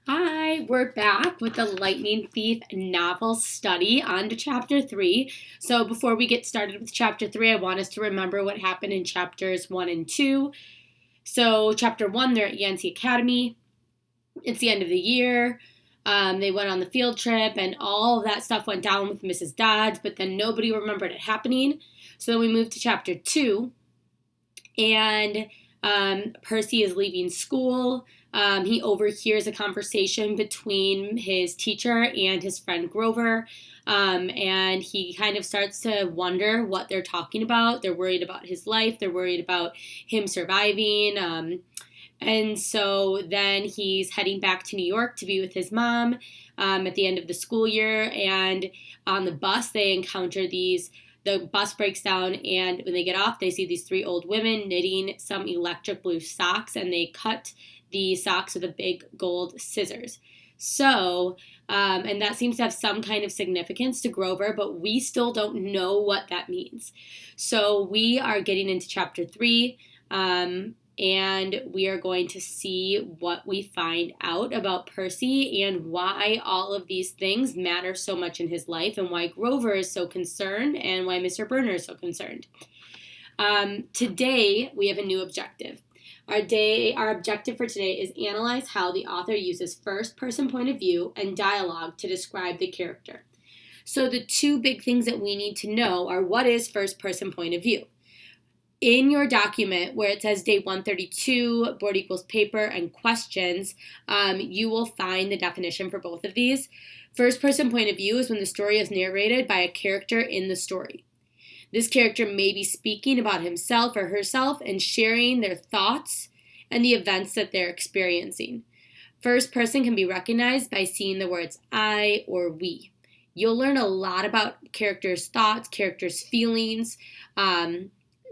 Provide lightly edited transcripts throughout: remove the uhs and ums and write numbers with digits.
Hi, we're back with the Lightning Thief novel study on to chapter 3. So, before we get started with chapter 3, I want us to remember what happened in chapters 1 and 2. So, chapter 1, they're at Yancey Academy. It's the end of the year. They went on the field trip, and all of that stuff went down with Mrs. Dodds, but then nobody remembered it happening. So, then we moved to chapter 2, and Percy is leaving school. He overhears a conversation between his teacher and his friend Grover, and he kind of starts to wonder what they're talking about. They're worried about his life, they're worried about him surviving. And so then he's heading back to New York to be with his mom at the end of the school year. And on the bus, they encounter the bus breaks down, and when they get off, they see these 3 old women knitting some electric blue socks, and they cut the socks with a big gold scissors. So, and that seems to have some kind of significance to Grover, but we still don't know what that means. So we are getting into chapter 3. And we are going to see what we find out about Percy and why all of these things matter so much in his life, and why Grover is so concerned, and why Mr. Burner is so concerned. Today, we have a new objective. Our objective for today is analyze how the author uses first-person point of view and dialogue to describe the character. So the 2 big things that we need to know are, what is first-person point of view? In your document where it says day 132, board equals paper, and questions, you will find the definition for both of these. First person point of view is when the story is narrated by a character in the story. This character may be speaking about himself or herself and sharing their thoughts and the events that they're experiencing. First person can be recognized by seeing the words I or we. You'll learn a lot about characters' thoughts, characters' feelings,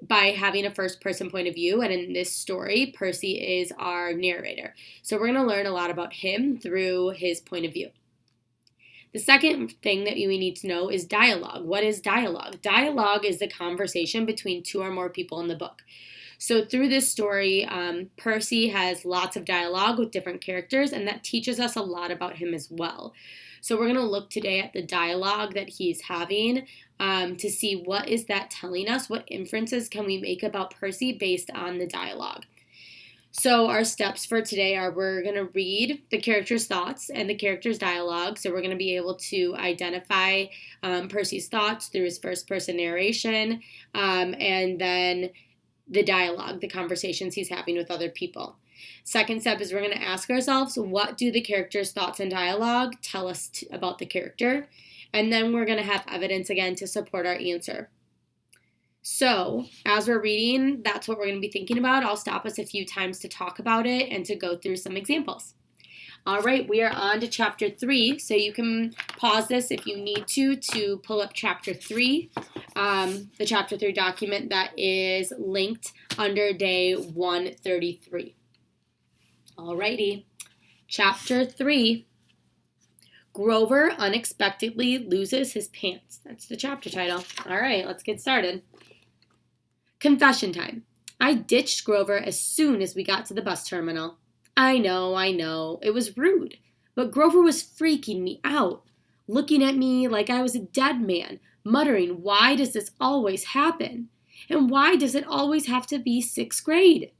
by having a first-person point of view. And in this story, Percy is our narrator. So we're going to learn a lot about him through his point of view. The second thing that we need to know is dialogue. What is dialogue? Dialogue is the conversation between 2 or more people in the book. So through this story, Percy has lots of dialogue with different characters, and that teaches us a lot about him as well. So we're going to look today at the dialogue that he's having to see what is that telling us, what inferences can we make about Percy based on the dialogue. So our steps for today are, we're going to read the character's thoughts and the character's dialogue. So we're going to be able to identify Percy's thoughts through his first-person narration, and then the dialogue, the conversations he's having with other people. Second step is, we're going to ask ourselves, what do the character's thoughts and dialogue tell us about the character? And then we're going to have evidence again to support our answer. So as we're reading, that's what we're going to be thinking about. I'll stop us a few times to talk about it and to go through some examples. All right, we are on to chapter 3, so you can pause this if you need to pull up chapter 3, the chapter 3 document that is linked under day 133. All righty, chapter 3, Grover unexpectedly loses his pants. That's the chapter title. All right, let's get started. Confession time. I ditched Grover as soon as we got to the bus terminal. I know, it was rude, but Grover was freaking me out, looking at me like I was a dead man, muttering, why does this always happen? And why does it always have to be 6th grade?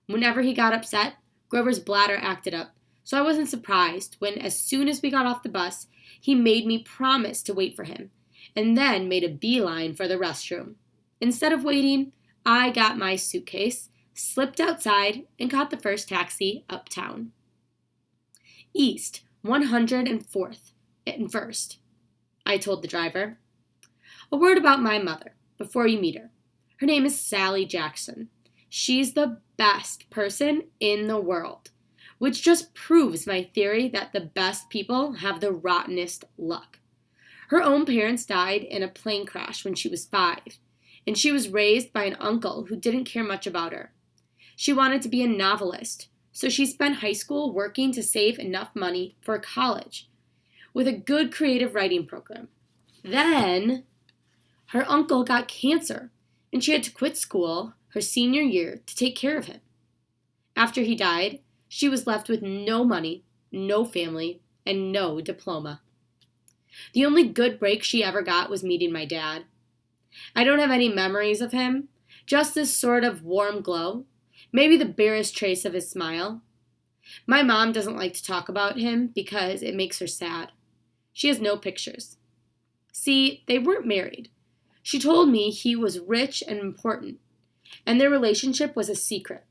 Whenever he got upset, Grover's bladder acted up, so I wasn't surprised when, as soon as we got off the bus, he made me promise to wait for him, and then made a beeline for the restroom. Instead of waiting, I got my suitcase, slipped outside, and caught the first taxi uptown. East, 104th and 1st, I told the driver. A word about my mother, before you meet her. Her name is Sally Jackson. She's the best person in the world, which just proves my theory that the best people have the rottenest luck. Her own parents died in a plane crash when she was 5, and she was raised by an uncle who didn't care much about her. She wanted to be a novelist, so she spent high school working to save enough money for college with a good creative writing program. Then her uncle got cancer, and she had to quit school her senior year to take care of him. After he died, she was left with no money, no family, and no diploma. The only good break she ever got was meeting my dad. I don't have any memories of him, just this sort of warm glow, maybe the barest trace of his smile. My mom doesn't like to talk about him because it makes her sad. She has no pictures. See, they weren't married. She told me he was rich and important, and their relationship was a secret.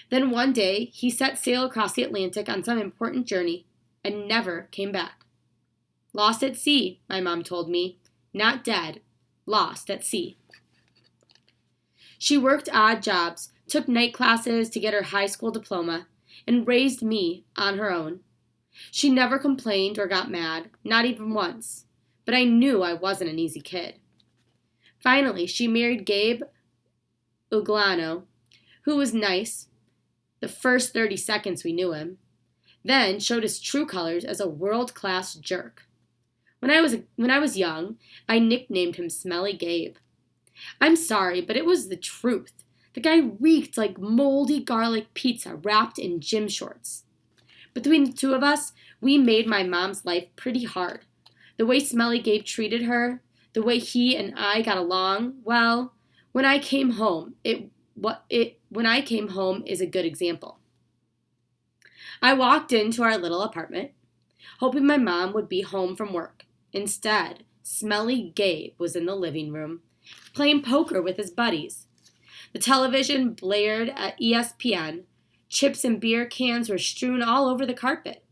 Then one day, he set sail across the Atlantic on some important journey and never came back. Lost at sea, my mom told me. Not dead, lost at sea. She worked odd jobs, took night classes to get her high school diploma, and raised me on her own. She never complained or got mad, not even once, but I knew I wasn't an easy kid. Finally, she married Gabe Uglano, who was nice the first 30 seconds we knew him, then showed his true colors as a world-class jerk. When I was young, I nicknamed him Smelly Gabe. I'm sorry, but it was the truth. The guy reeked like moldy garlic pizza wrapped in gym shorts. Between the two of us, we made my mom's life pretty hard. The way Smelly Gabe treated her, the way he and I got along, well, when I came home is a good example. I walked into our little apartment, hoping my mom would be home from work. Instead, Smelly Gabe was in the living room, playing poker with his buddies. The television blared at ESPN. Chips and beer cans were strewn all over the carpet.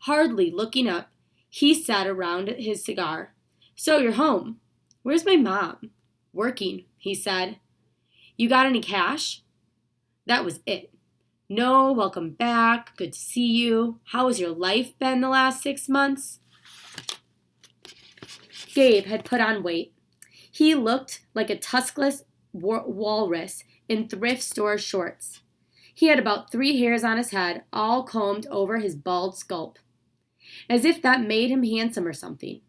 Hardly looking up, he sat around his cigar. So you're home. Where's my mom? Working, he said. You got any cash? That was it. No, welcome back. Good to see you. How has your life been the last 6 months? Gabe had put on weight. He looked like a tuskless walrus in thrift store shorts. He had about 3 hairs on his head, all combed over his bald skull, as if that made him handsome or something.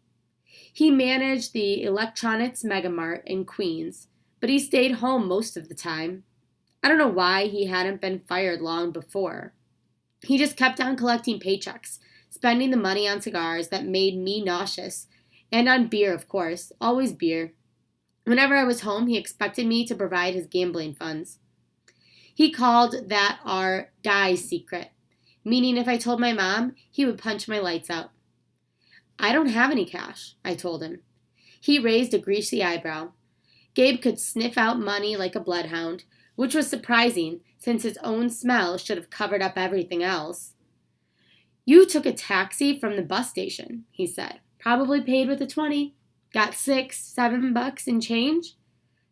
He managed the Electronics Megamart in Queens, but he stayed home most of the time. I don't know why he hadn't been fired long before. He just kept on collecting paychecks, spending the money on cigars that made me nauseous, and on beer, of course, always beer. Whenever I was home, he expected me to provide his gambling funds. He called that our guy's secret, meaning if I told my mom, he would punch my lights out. I don't have any cash, I told him. He raised a greasy eyebrow. Gabe could sniff out money like a bloodhound, which was surprising since his own smell should have covered up everything else. You took a taxi from the bus station, he said. Probably paid with a 20. Got $6-7 in change?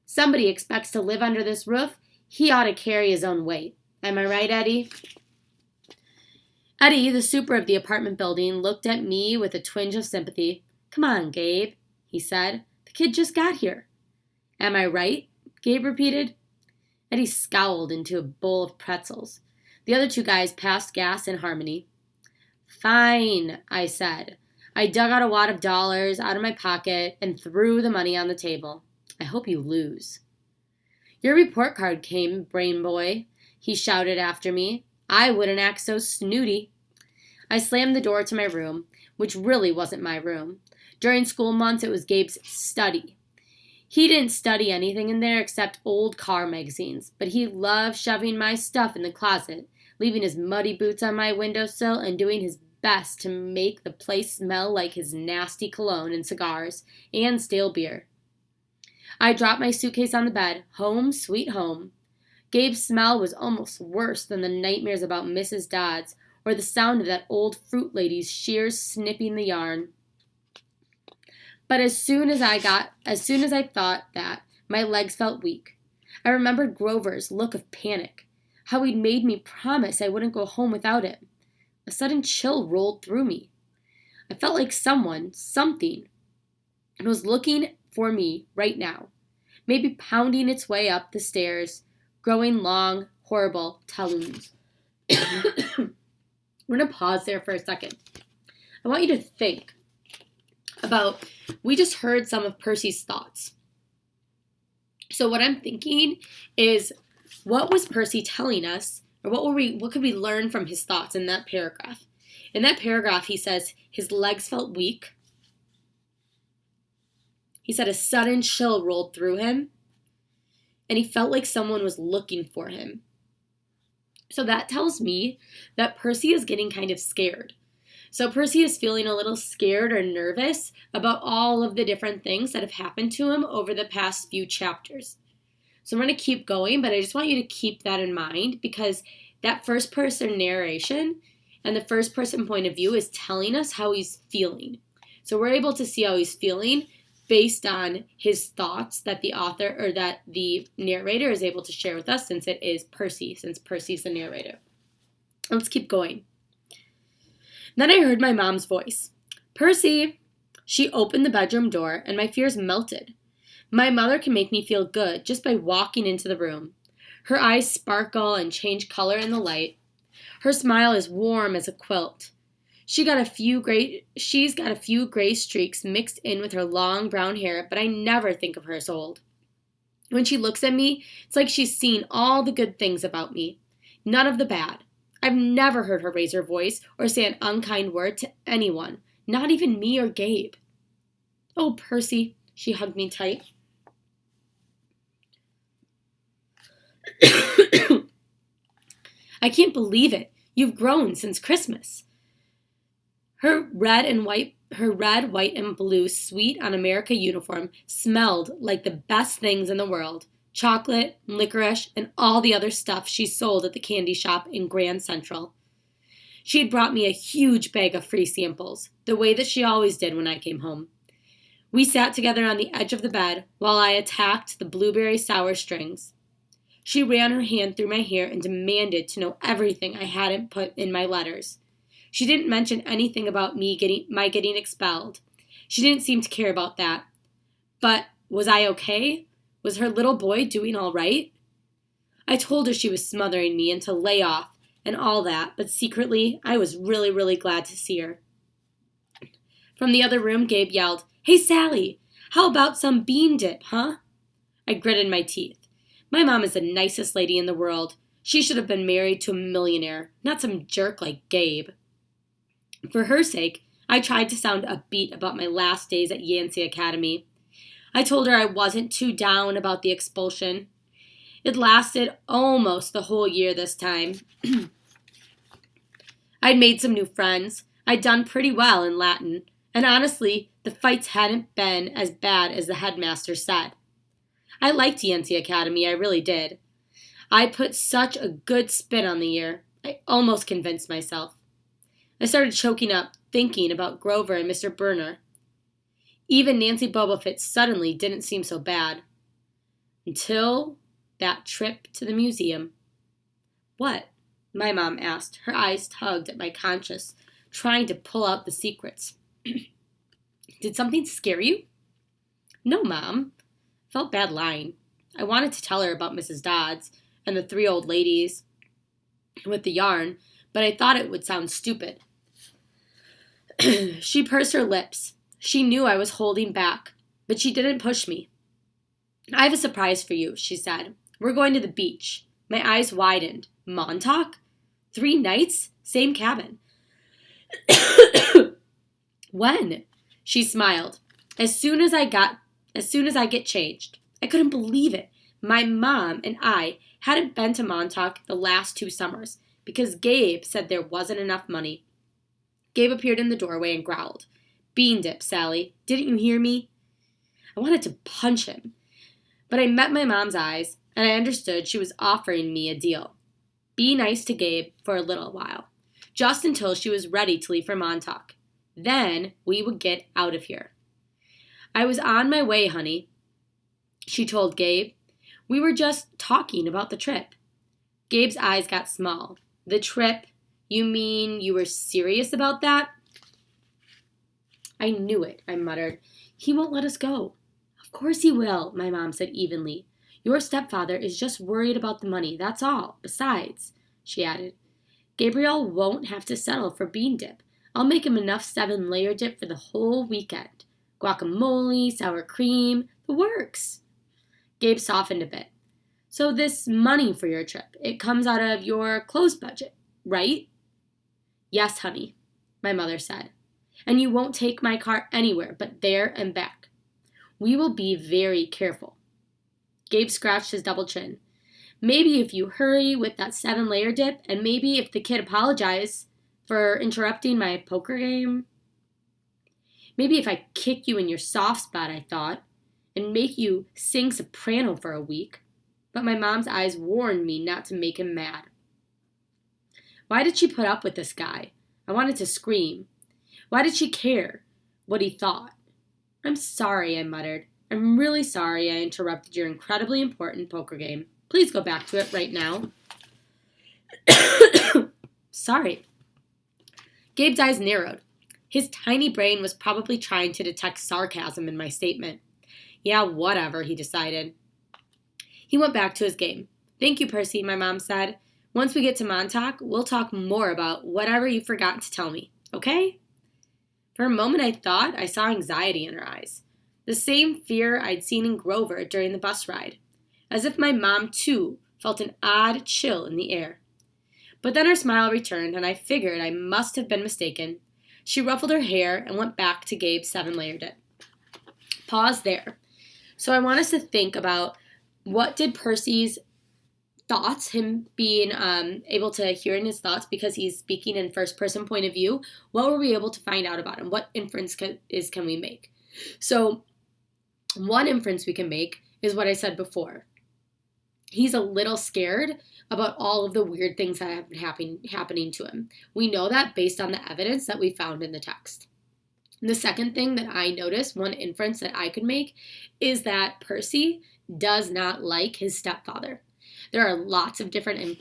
Somebody expects to live under this roof. He ought to carry his own weight. Am I right, Eddie? Eddie, the super of the apartment building, looked at me with a twinge of sympathy. Come on, Gabe, he said. The kid just got here. Am I right? Gabe repeated. Eddie scowled into a bowl of pretzels. The other 2 guys passed gas in harmony. Fine, I said. I dug out a wad of dollars out of my pocket and threw the money on the table. I hope you lose. Your report card came, brain boy, he shouted after me. I wouldn't act so snooty. I slammed the door to my room, which really wasn't my room. During school months, it was Gabe's study. He didn't study anything in there except old car magazines, but he loved shoving my stuff in the closet, leaving his muddy boots on my windowsill and doing his best to make the place smell like his nasty cologne and cigars and stale beer. I dropped my suitcase on the bed. Home, sweet home. Gabe's smell was almost worse than the nightmares about Mrs. Dodds or the sound of that old fruit lady's shears snipping the yarn. But as soon as I thought that, my legs felt weak. I remembered Grover's look of panic, how he'd made me promise I wouldn't go home without him. A sudden chill rolled through me. I felt like something, was looking for me right now, maybe pounding its way up the stairs, growing long, horrible talons. We're going to pause there for a second. I want you to think about, we just heard some of Percy's thoughts. So what I'm thinking is, what was Percy telling us, or what could we learn from his thoughts in that paragraph? In that paragraph, he says his legs felt weak. He said a sudden chill rolled through him, and he felt like someone was looking for him. So that tells me that Percy is getting kind of scared. So Percy is feeling a little scared or nervous about all of the different things that have happened to him over the past few chapters. So I'm going to keep going, but I just want you to keep that in mind because that first person narration and the first person point of view is telling us how he's feeling. So we're able to see how he's feeling based on his thoughts that the author or that the narrator is able to share with us since it is Percy, since Percy's the narrator. Let's keep going. Then I heard my mom's voice. Percy! She opened the bedroom door and my fears melted. My mother can make me feel good just by walking into the room. Her eyes sparkle and change color in the light. Her smile is warm as a quilt. She's got a few gray streaks mixed in with her long brown hair, but I never think of her as old. When she looks at me, it's like she's seen all the good things about me, none of the bad. I've never heard her raise her voice or say an unkind word to anyone, not even me or Gabe. Oh, Percy, she hugged me tight. I can't believe it. You've grown since Christmas. Her red, white, and blue Sweet on America uniform smelled like the best things in the world. Chocolate, licorice, and all the other stuff she sold at the candy shop in Grand Central. She had brought me a huge bag of free samples, the way that she always did when I came home. We sat together on the edge of the bed while I attacked the blueberry sour strings. She ran her hand through my hair and demanded to know everything I hadn't put in my letters. She didn't mention anything about my getting expelled. She didn't seem to care about that. But was I okay? Was her little boy doing all right? I told her she was smothering me and to lay off and all that, but secretly I was really, really glad to see her. From the other room, Gabe yelled, Hey, Sally, how about some bean dip, huh? I gritted my teeth. My mom is the nicest lady in the world. She should have been married to a millionaire, not some jerk like Gabe. For her sake, I tried to sound upbeat about my last days at Yancey Academy. I told her I wasn't too down about the expulsion. It lasted almost the whole year this time. I'd made some new friends. I'd done pretty well in Latin, and honestly, the fights hadn't been as bad as the headmaster said. I liked Yancey Academy, I really did. I put such a good spin on the year. I almost convinced myself. I started choking up, thinking about Grover and Mr. Burner. Even Nancy Bobofit suddenly didn't seem so bad. Until that trip to the museum. What? My mom asked, her eyes tugged at my conscience, trying to pull out the secrets. Did something scare you? No, Mom. I felt bad lying. I wanted to tell her about Mrs. Dodds and the 3 old ladies with the yarn, but I thought it would sound stupid. She pursed her lips. She knew I was holding back, but she didn't push me. I have a surprise for you, she said. We're going to the beach. My eyes widened. Montauk? 3 nights? Same cabin. When? She smiled. As soon as I get changed. I couldn't believe it. My mom and I hadn't been to Montauk the last 2 summers because Gabe said there wasn't enough money. Gabe appeared in the doorway and growled. Bean dip, Sally. Didn't you hear me? I wanted to punch him. But I met my mom's eyes, and I understood she was offering me a deal. Be nice to Gabe for a little while, just until she was ready to leave for Montauk. Then we would get out of here. I was on my way, honey, she told Gabe. We were just talking about the trip. Gabe's eyes got small. The trip? You mean you were serious about that? I knew it, I muttered. He won't let us go. Of course he will, my mom said evenly. Your stepfather is just worried about the money, that's all. Besides, she added, Gabriel won't have to settle for bean dip. I'll make him enough 7-layer dip for the whole weekend. Guacamole, sour cream, the works. Gabe softened a bit. So this money for your trip, it comes out of your clothes budget, right? Yes, honey. my mother said. And you won't take my car anywhere but there and back. We will be very careful. Gabe scratched his double chin. Maybe if you hurry with that 7-layer dip, and maybe if the kid apologized for interrupting my poker game. Maybe if I kick you in your soft spot, I thought, and make you sing soprano for a week. But my mom's eyes warned me not to make him mad. Why did she put up with this guy? I wanted to scream. Why did she care what he thought? I'm sorry, I muttered. I'm really sorry I interrupted your incredibly important poker game. Please go back to it right now. Sorry. Gabe's eyes narrowed. His tiny brain was probably trying to detect sarcasm in my statement. Yeah, whatever, he decided. He went back to his game. Thank you, Percy, my mom said. Once we get to Montauk, we'll talk more about whatever you forgot to tell me, okay? For a moment, I thought I saw anxiety in her eyes. The same fear I'd seen in Grover during the bus ride. As if my mom, too, felt an odd chill in the air. But then her smile returned, and I figured I must have been mistaken. She ruffled her hair and went back to Gabe's 7-layer dip. Pause there. So I want us to think about what did Percy's thoughts, him being able to hear in his thoughts because he's speaking in first-person point of view, what were we able to find out about him? What inference can we make? So one inference we can make is what I said before. He's a little scared about all of the weird things that have been happening to him. We know that based on the evidence that we found in the text. And the second thing that I noticed, one inference that I could make, is that Percy does not like his stepfather. There are lots of different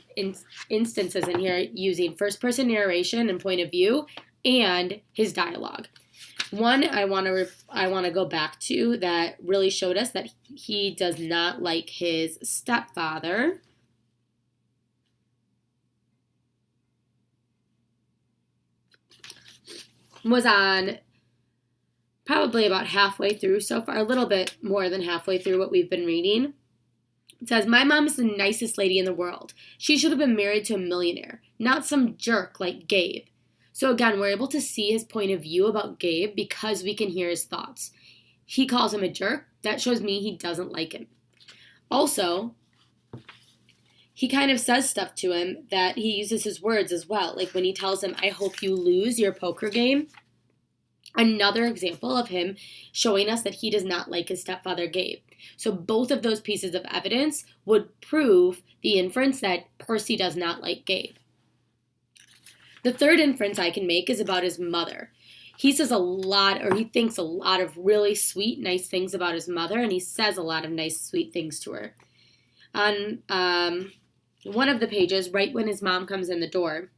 instances in here using first-person narration and point of view and his dialogue. One I want to go back to that really showed us that he does not like his stepfather. Was on probably about halfway through so far, a little bit more than halfway through what we've been reading. It says, my mom is the nicest lady in the world. She should have been married to a millionaire, not some jerk like Gabe. So again, we're able to see his point of view about Gabe because we can hear his thoughts. He calls him a jerk. That shows me he doesn't like him. Also, he kind of says stuff to him that he uses his words as well. Like when he tells him, I hope you lose your poker game. Another example of him showing us that he does not like his stepfather, Gabe. So both of those pieces of evidence would prove the inference that Percy does not like Gabe. The third inference I can make is about his mother. He says a lot, or he thinks a lot of really sweet, nice things about his mother, and he says a lot of nice, sweet things to her. On one of the pages, right when his mom comes in the door,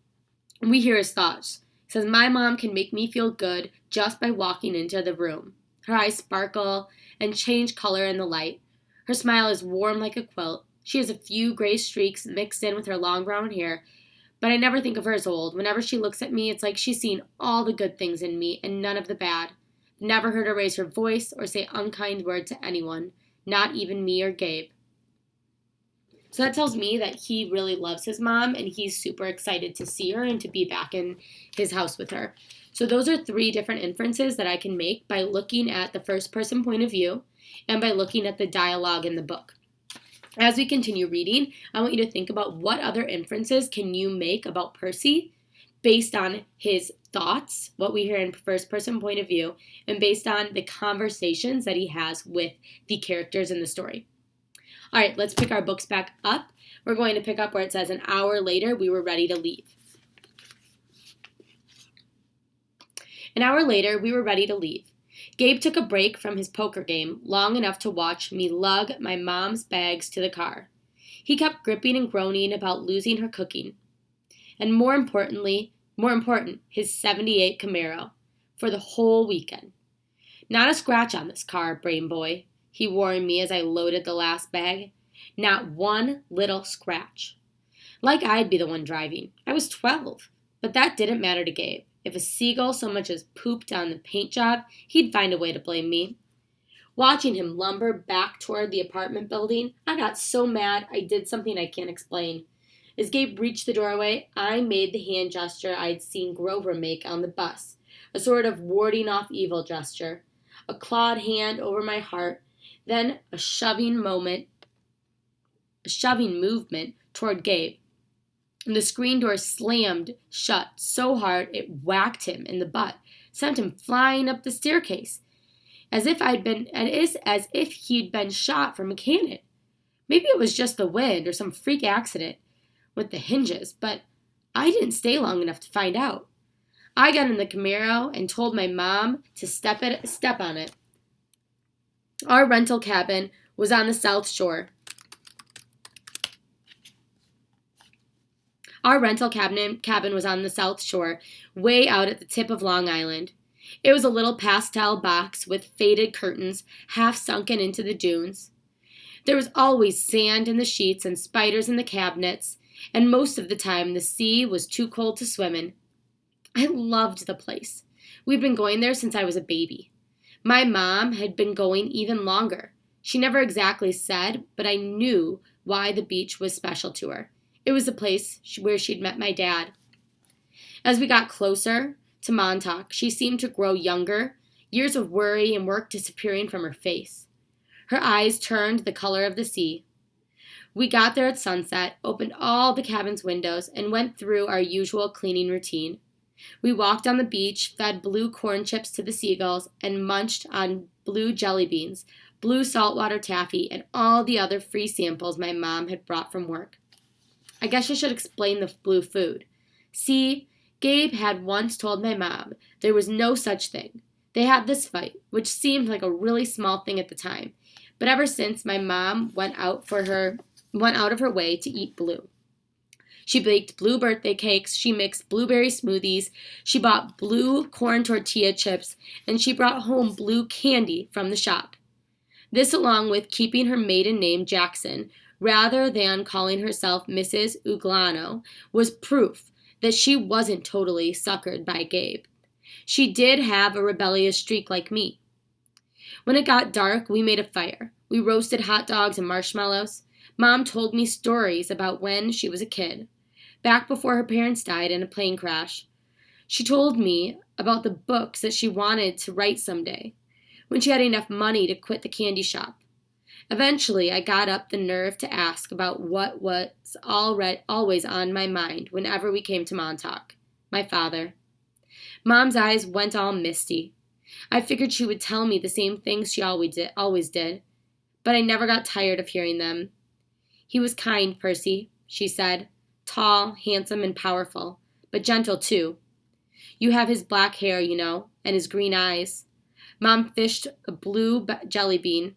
we hear his thoughts. He says, my mom can make me feel good just by walking into the room. Her eyes sparkle and change color in the light. Her smile is warm like a quilt. She has a few gray streaks mixed in with her long brown hair, but I never think of her as old. Whenever she looks at me, it's like she's seen all the good things in me and none of the bad. Never heard her raise her voice or say unkind word to anyone, not even me or Gabe. So that tells me that he really loves his mom and he's super excited to see her and to be back in his house with her. So those are three different inferences that I can make by looking at the first person point of view and by looking at the dialogue in the book. As we continue reading, I want you to think about what other inferences can you make about Percy based on his thoughts, what we hear in first person point of view, and based on the conversations that he has with the characters in the story. All right, let's pick our books back up. We're going to pick up where it says an hour later we were ready to leave. An hour later we were ready to leave. Gabe took a break from his poker game long enough to watch me lug my mom's bags to the car. He kept gripping and groaning about losing her cooking. And more important, his 78 Camaro for the whole weekend. Not a scratch on this car, brain boy, he warned me as I loaded the last bag. Not one little scratch. Like I'd be the one driving. I was 12, but that didn't matter to Gabe. If a seagull so much as pooped on the paint job, he'd find a way to blame me. Watching him lumber back toward the apartment building, I got so mad I did something I can't explain. As Gabe reached the doorway, I made the hand gesture I'd seen Grover make on the bus, a sort of warding off evil gesture. A clawed hand over my heart, then a shoving movement toward Gabe. And the screen door slammed shut so hard it whacked him in the butt, sent him flying up the staircase, as if he'd been shot from a cannon. Maybe it was just the wind or some freak accident with the hinges, but I didn't stay long enough to find out. I got in the Camaro and told my mom to step on it. Our rental cabin was on the South Shore. Our rental cabin was on the South Shore, way out at the tip of Long Island. It was a little pastel box with faded curtains half sunken into the dunes. There was always sand in the sheets and spiders in the cabinets, and most of the time the sea was too cold to swim in. I loved the place. We'd been going there since I was a baby. My mom had been going even longer. She never exactly said, but I knew why the beach was special to her. It was the place where she'd met my dad. As we got closer to Montauk, she seemed to grow younger, years of worry and work disappearing from her face. Her eyes turned the color of the sea. We got there at sunset, opened all the cabin's windows, and went through our usual cleaning routine. We walked on the beach, fed blue corn chips to the seagulls, and munched on blue jelly beans, blue saltwater taffy, and all the other free samples my mom had brought from work. I guess I should explain the blue food. See, Gabe had once told my mom there was no such thing. They had this fight, which seemed like a really small thing at the time, but ever since my mom went out of her way to eat blue. She baked blue birthday cakes, she mixed blueberry smoothies, she bought blue corn tortilla chips, and she brought home blue candy from the shop. This, along with keeping her maiden name Jackson, rather than calling herself Mrs. Uglano, was proof that she wasn't totally suckered by Gabe. She did have a rebellious streak like me. When it got dark, we made a fire. We roasted hot dogs and marshmallows. Mom told me stories about when she was a kid, back before her parents died in a plane crash. She told me about the books that she wanted to write someday, when she had enough money to quit the candy shop. Eventually, I got up the nerve to ask about what was always on my mind whenever we came to Montauk. My father. Mom's eyes went all misty. I figured she would tell me the same things she always did, but I never got tired of hearing them. He was kind, Percy, she said. Tall, handsome, and powerful, but gentle too. You have his black hair, you know, and his green eyes. Mom fished a blue jelly bean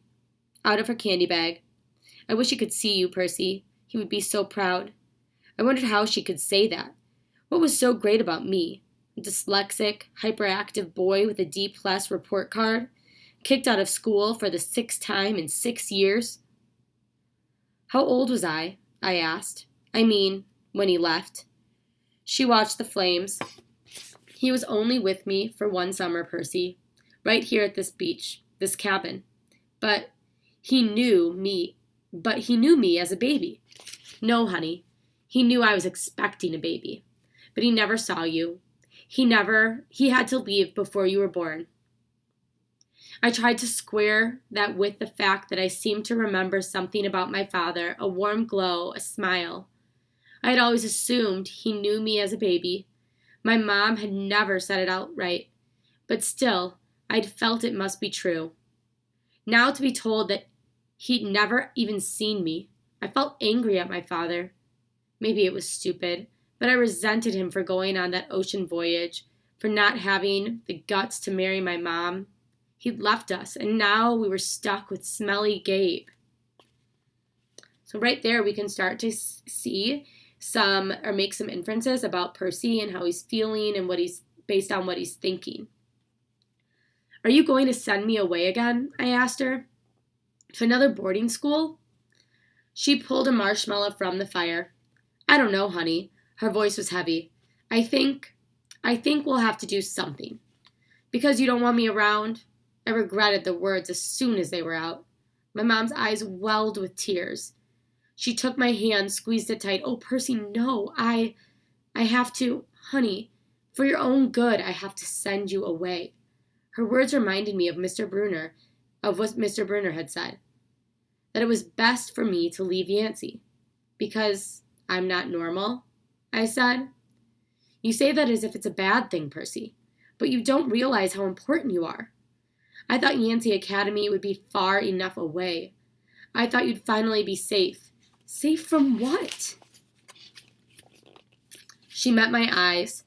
out of her candy bag. I wish he could see you, Percy. He would be so proud. I wondered how she could say that. What was so great about me? A dyslexic, hyperactive boy with a D+ report card, kicked out of school for the 6th time in 6 years? How old was I asked. I mean, when he left. She watched the flames. He was only with me for one summer, Percy, right here at this beach, this cabin. But he knew me as a baby. No, honey, he knew I was expecting a baby, but he never saw you. He had to leave before you were born. I tried to square that with the fact that I seemed to remember something about my father, a warm glow, a smile. I had always assumed he knew me as a baby. My mom had never said it outright, but still, I'd felt it must be true. Now to be told that he'd never even seen me, I felt angry at my father. Maybe it was stupid, but I resented him for going on that ocean voyage, for not having the guts to marry my mom. He'd left us, and now we were stuck with smelly Gabe. So right there, we can start to see make some inferences about Percy and how he's feeling and based on what he's thinking. Are you going to send me away again? I asked her. To another boarding school? She pulled a marshmallow from the fire. I don't know, honey. Her voice was heavy. I think we'll have to do something. Because you don't want me around? I regretted the words as soon as they were out. My mom's eyes welled with tears. She took my hand, squeezed it tight. Oh, Percy, no, I have to, honey, for your own good, I have to send you away. Her words reminded me of what Mr. Bruner had said, that it was best for me to leave Yancey. Because I'm not normal, I said. You say that as if it's a bad thing, Percy, but you don't realize how important you are. I thought Yancey Academy would be far enough away. I thought you'd finally be safe. Safe from what? She met my eyes,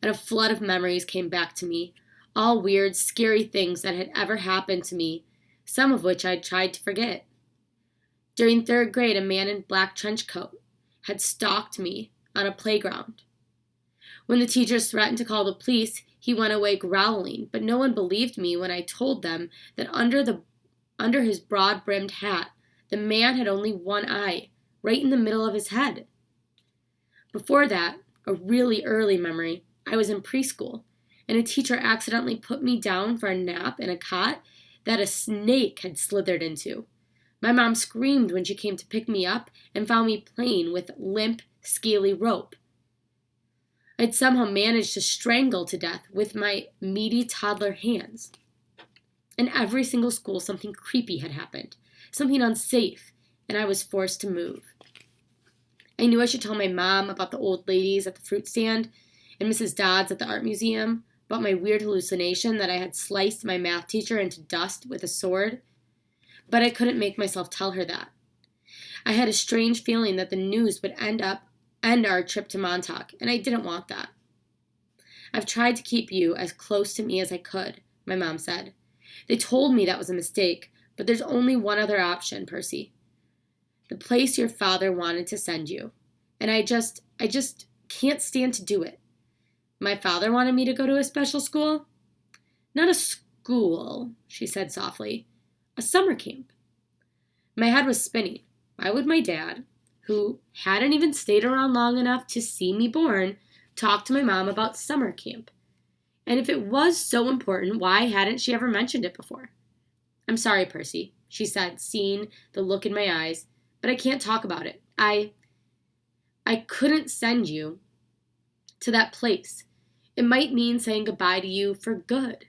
and a flood of memories came back to me, all weird, scary things that had ever happened to me, some of which I'd tried to forget. During 3rd grade, a man in black trench coat had stalked me on a playground. When the teachers threatened to call the police, he went away growling, but no one believed me when I told them that under his broad-brimmed hat, the man had only one eye, right in the middle of his head. Before that, a really early memory, I was in preschool, and a teacher accidentally put me down for a nap in a cot that a snake had slithered into. My mom screamed when she came to pick me up and found me playing with limp, scaly rope. I'd somehow managed to strangle to death with my meaty toddler hands. In every single school, something creepy had happened, something unsafe, and I was forced to move. I knew I should tell my mom about the old ladies at the fruit stand and Mrs. Dodds at the art museum, about my weird hallucination that I had sliced my math teacher into dust with a sword, but I couldn't make myself tell her that. I had a strange feeling that the news would end our trip to Montauk, and I didn't want that. I've tried to keep you as close to me as I could, my mom said. They told me that was a mistake, but there's only one other option, Percy. The place your father wanted to send you. And I just can't stand to do it. My father wanted me to go to a special school? Not a school, she said softly. A summer camp. My head was spinning. Why would my dad, who hadn't even stayed around long enough to see me born, talk to my mom about summer camp? And if it was so important, why hadn't she ever mentioned it before? I'm sorry, Percy, she said, seeing the look in my eyes, but I can't talk about it. I couldn't send you to that place. It might mean saying goodbye to you for good.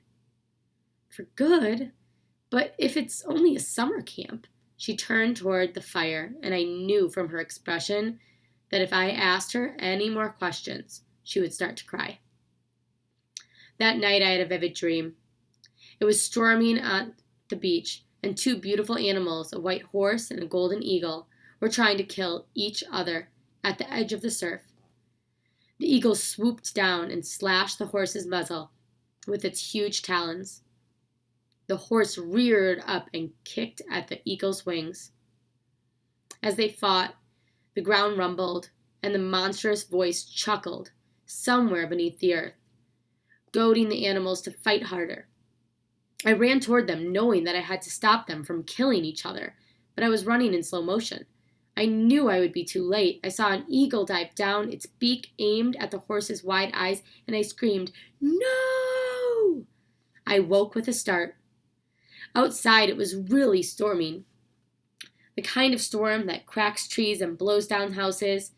For good? But if it's only a summer camp. She turned toward the fire, and I knew from her expression that if I asked her any more questions, she would start to cry. That night I had a vivid dream. It was storming on the beach, and 2 beautiful animals, a white horse and a golden eagle, were trying to kill each other at the edge of the surf. The eagle swooped down and slashed the horse's muzzle with its huge talons. The horse reared up and kicked at the eagle's wings. As they fought, the ground rumbled, and the monstrous voice chuckled somewhere beneath the earth, goading the animals to fight harder. I ran toward them, knowing that I had to stop them from killing each other, but I was running in slow motion. I knew I would be too late. I saw an eagle dive down, its beak aimed at the horse's wide eyes, and I screamed, "No!" I woke with a start. Outside, it was really storming. The kind of storm that cracks trees and blows down houses.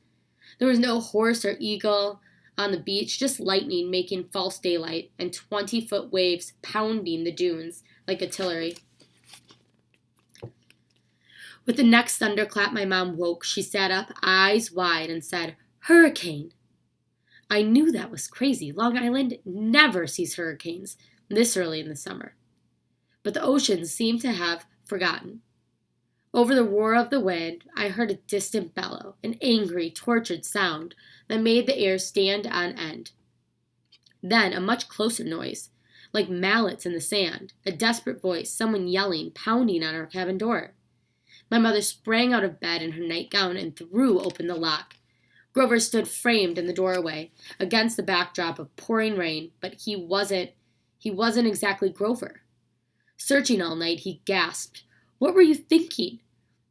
There was no horse or eagle on the beach, just lightning making false daylight and 20-foot waves pounding the dunes like artillery. With the next thunderclap, my mom woke. She sat up, eyes wide, and said, "Hurricane." I knew that was crazy. Long Island never sees hurricanes this early in the summer. But the ocean seemed to have forgotten. Over the roar of the wind, I heard a distant bellow, an angry, tortured sound that made the air stand on end. Then a much closer noise, like mallets in the sand, a desperate voice, someone yelling, pounding on our cabin door. My mother sprang out of bed in her nightgown and threw open the lock. Grover stood framed in the doorway, against the backdrop of pouring rain, but he wasn't exactly Grover. Searching all night, he gasped, "What were you thinking?"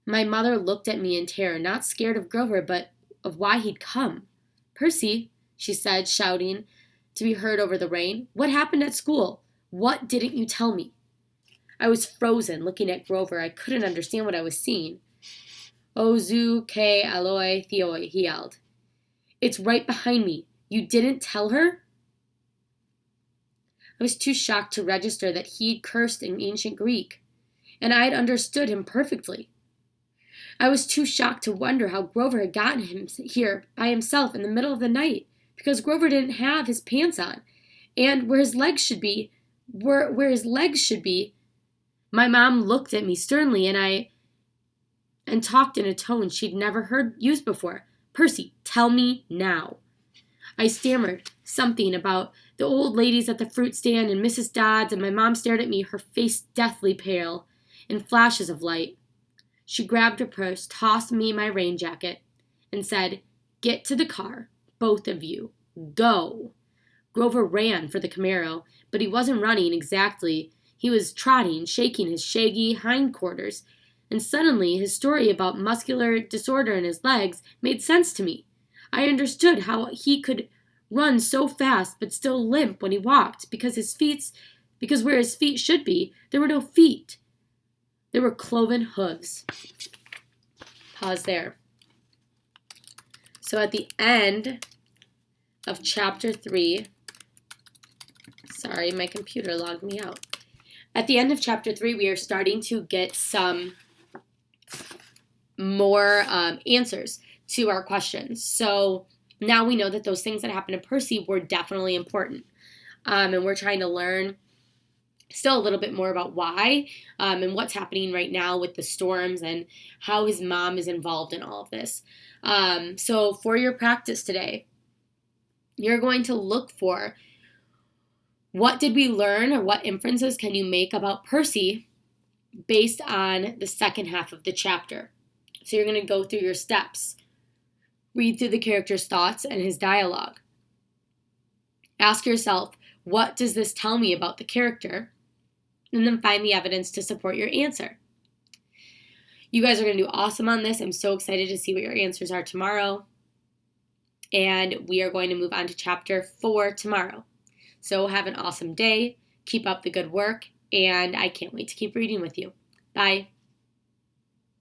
My mother looked at me in terror, not scared of Grover, but of why he'd come. "Percy," she said, shouting to be heard over the rain, "what happened at school? What didn't you tell me?" I was frozen, looking at Grover. I couldn't understand what I was seeing. Ozu ke aloi theoi, he yelled. It's right behind me. You didn't tell her? I was too shocked to register that he'd cursed in ancient Greek, and I had understood him perfectly. I was too shocked to wonder how Grover had gotten him here by himself in the middle of the night, because Grover didn't have his pants on, and where his legs should be, my mom looked at me sternly and talked in a tone she'd never heard used before. Percy, tell me now. I stammered something about the old ladies at the fruit stand and Mrs. Dodds, and my mom stared at me, her face deathly pale, in flashes of light. She grabbed her purse, tossed me my rain jacket, and said, Get to the car, both of you. Go. Grover ran for the Camaro, but he wasn't running exactly. He was trotting, shaking his shaggy hindquarters, and suddenly his story about muscular disorder in his legs made sense to me. I understood how he could run so fast but still limp when he walked, because where his feet should be, there were no feet. There were cloven hooves. Pause there. So at the end of chapter 3, sorry, my computer logged me out. At the end of chapter 3, we are starting to get some more answers to our questions. So now we know that those things that happened to Percy were definitely important. And we're trying to learn still a little bit more about why and what's happening right now with the storms and how his mom is involved in all of this. So for your practice today, you're going to look for what did we learn or what inferences can you make about Percy based on the second half of the chapter. So you're going to go through your steps. Read through the character's thoughts and his dialogue. Ask yourself, what does this tell me about the character? And then find the evidence to support your answer. You guys are going to do awesome on this. I'm so excited to see what your answers are tomorrow. And we are going to move on to chapter 4 tomorrow. So have an awesome day. Keep up the good work. And I can't wait to keep reading with you. Bye.